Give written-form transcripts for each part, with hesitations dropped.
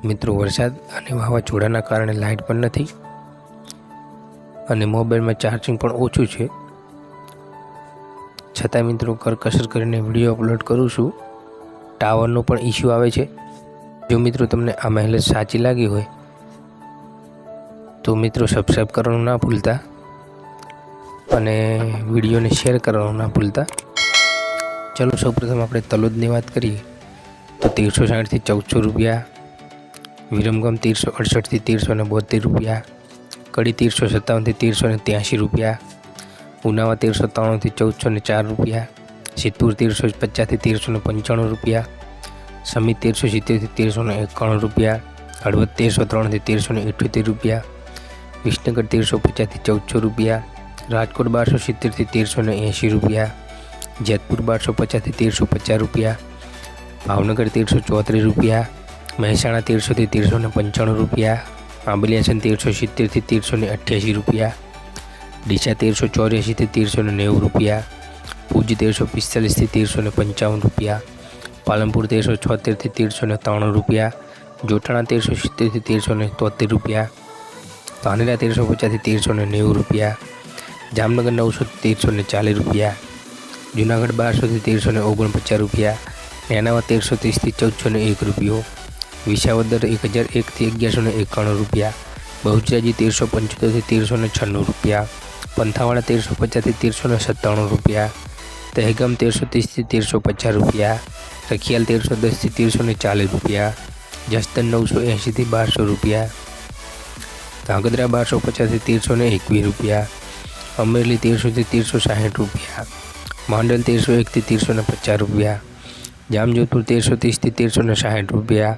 મિત્રો વરસાદ અને વાવાઝોડાના કારણે લાઇટ પણ નથી અને મોબાઈલમાં ચાર્જિંગ પણ ઓછું છે, છતાં મિત્રો કરકસર કરીને વિડીયો અપલોડ કરું છું। ટાવરનો પણ ઇસ્યુ આવે છે। જો મિત્રો તમને આ માહિતી સાચી લાગી હોય તો મિત્રો સબસ્ક્રાઈબ કરવાનું ના ભૂલતા અને વિડીયોને શેર કરવાનું ના ભૂલતા। ચલો સૌપ્રથમ આપણે તલોદની વાત કરીએ તો 1360 થી 1400 રૂપિયા, વિરમગામ 1368 થી 1372 રૂપિયા, કડી 1357 થી 1383 રૂપિયા, ઉનાવા 1393 થી 1404 રૂપિયા, સિદ્ધપુર 1350 થી 1395 રૂપિયા, સમિત 1370 થી 1391 રૂપિયા, હળવદ 1303 થી 1378 રૂપિયા, વિસનગર 1350 થી 1400 રૂપિયા, રાજકોટ 1270 થી 1380 રૂપિયા, જેતપુર 1250 થી 1350 રૂપિયા, ભાવનગર 1334 રૂપિયા, મહેસાણા 1300 થી 1395 રૂપિયા, આંબલિયાસન 1370 થી 1388 રૂપિયા, ડીસા 1384 થી 1390 રૂપિયા, ભુજ 1345 થી 1355 રૂપિયા, પાલનપુર 1376 થી 1393 રૂપિયા, જોટાણા 1370 થી 1373 રૂપિયા, ધાનેરા 1350 થી 1390 રૂપિયા, જામનગર 900 થી 1340 રૂપિયા, જૂનાગઢ 1200 થી 1349 રૂપિયા, નેનાવા 1330 થી 1401 રૂપિયો, વિસાવદર 1001 થી 1191 રૂપિયા, બહુચરાજી 1375 થી 1396 રૂપિયા, પંથાવાડા 1350 થી 1397 રૂપિયા, દહેગામ 1330 થી 1350 રૂપિયા, રખિયાલ 1310 થી 1340 રૂપિયા, જસદણ 980 થી 1200 રૂપિયા, ધાંગધ્રા 1250 થી 1321 રૂપિયા, અમરેલી 1300 થી 1360 રૂપિયા, માંડલ 1301 થી 1350 રૂપિયા, જામજોધપુર 1330 થી 1360 રૂપિયા,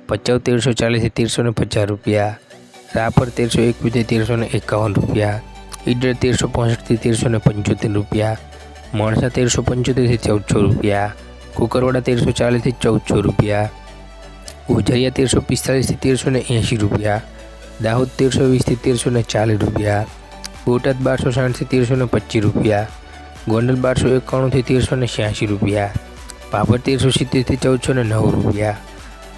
ભચાઉ 1340 થી 1350 રૂપિયા, રાપર 1321 થી 1351 રૂપિયા, ઈડર 1365 થી 1375 રૂપિયા, માણસા 1375 થી 1400 રૂપિયા, કુકરવાડા 1340 થી 1400 રૂપિયા, ઉજરિયા 1345 થી 1380 રૂપિયા, દાહોદ 1320 થી 1340 રૂપિયા, બોટાદ 1260 થી 1325 રૂપિયા, ગોંડલ 1291 થી 1386 રૂપિયા, ભાભર 1370 થી 1409 રૂપિયા,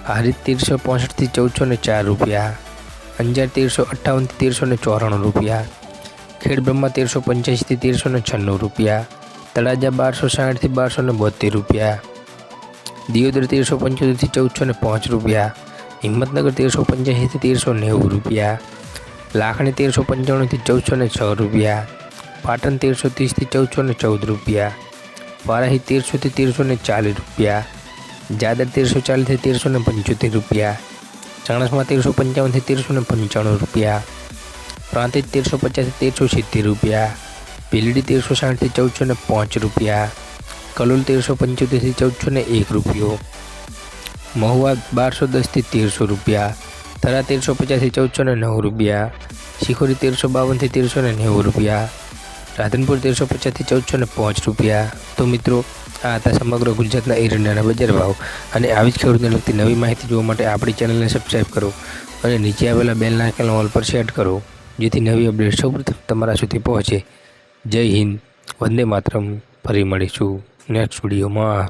હારીજ 1365 થી 1404 રૂપિયા, અંજાર 1358 થી 1394 રૂપિયા, ખેડબ્રહ્મા 1385 થી 1396 રૂપિયા, તળાજા 1260 થી 1272 રૂપિયા, દિયોદર 1375 થી 1405 રૂપિયા, હિંમતનગર 1385 થી 1390 રૂપિયા, લાખણી 1395 થી 1406 રૂપિયા, પાટણ 1330 થી 1414 રૂપિયા, વારાહી 1300 થી 1340 રૂપિયા, જાદર 1340 થી 1375 રૂપિયા, ચાણસ્મા 1355 થી 1395 રૂપિયા, પ્રાંતિજ 1350 થી 1370 રૂપિયા, ભીલડી 1360 થી 1405 રૂપિયા, કલોલ 1375 થી 1401 રૂપિયો, મહુવા 1210 થી 1300 રૂપિયા, થરા 1350 થી 1409 રૂપિયા, શિખોરી 1352 થી 1390 રૂપિયા, રાધનપુર 1350 થી 1405 રૂપિયા। તો મિત્રો આ હતા સમગ્ર ગુજરાતના એરંડાના બજાર ભાવ અને આવી જ ખેડૂતને લગતી નવી માહિતી જોવા માટે આપણી ચેનલને સબસ્ક્રાઈબ કરો અને નીચે આવેલા બેલ આઇકન ઓલ પર સેટ કરો જેથી નવી અપડેટ સૌપ્રથમ તમારા સુધી પહોંચે। જય હિન્દ, વંદે માતરમ। ફરી મળીશું નેક્સ્ટ વિડીયોમાં।